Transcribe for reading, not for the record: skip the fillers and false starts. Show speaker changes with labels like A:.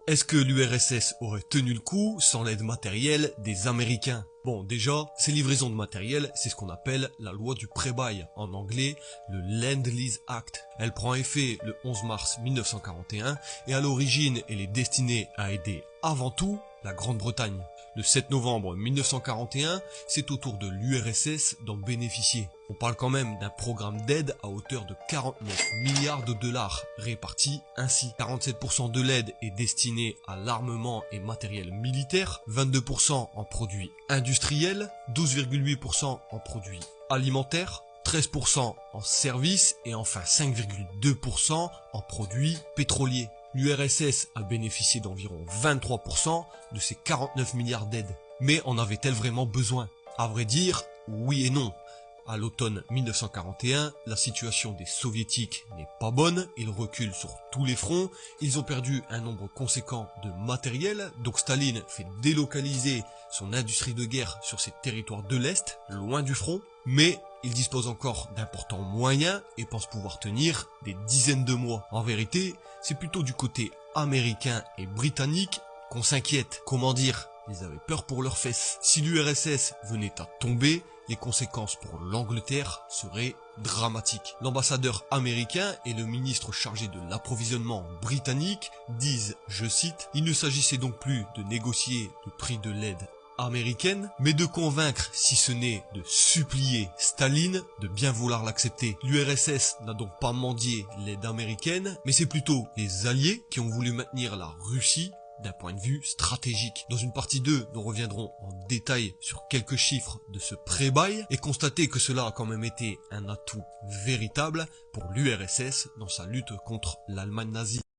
A: Est-ce que l'URSS aurait tenu le coup sans l'aide matérielle des Américains? Bon, déjà, ces livraisons de matériel, c'est ce qu'on appelle la loi du pré-bail, en anglais, le Lend-Lease Act. Elle prend effet le 11 mars 1941 et à l'origine, elle est destinée à aider avant tout la Grande-Bretagne. Le 7 novembre 1941, c'est au tour de l'URSS d'en bénéficier. On parle quand même d'un programme d'aide à hauteur de 49 milliards de dollars, répartis ainsi. 47% de l'aide est destinée à l'armement et matériel militaire, 22% en produits industriels, 12,8% en produits alimentaires, 13% en services et enfin 5,2% en produits pétroliers. L'URSS a bénéficié d'environ 23% de ces 49 milliards d'aides. Mais en avait-elle vraiment besoin? À vrai dire, oui et non. À l'automne 1941, la situation des soviétiques n'est pas bonne, ils reculent sur tous les fronts, ils ont perdu un nombre conséquent de matériel, donc Staline fait délocaliser son industrie de guerre sur ses territoires de l'Est, loin du front, mais il dispose encore d'importants moyens et pense pouvoir tenir des dizaines de mois. En vérité, c'est plutôt du côté américain et britannique qu'on s'inquiète. Comment dire? Ils avaient peur pour leurs fesses. Si l'URSS venait à tomber, les conséquences pour l'Angleterre seraient dramatiques. L'ambassadeur américain et le ministre chargé de l'approvisionnement britannique disent, je cite, « Il ne s'agissait donc plus de négocier le prix de l'aide américaine, mais de convaincre, si ce n'est de supplier Staline de bien vouloir l'accepter. L'URSS n'a donc pas mendié l'aide américaine, mais c'est plutôt les Alliés qui ont voulu maintenir la Russie d'un point de vue stratégique. Dans une partie 2, nous reviendrons en détail sur quelques chiffres de ce pré-bail et constater que cela a quand même été un atout véritable pour l'URSS dans sa lutte contre l'Allemagne nazie.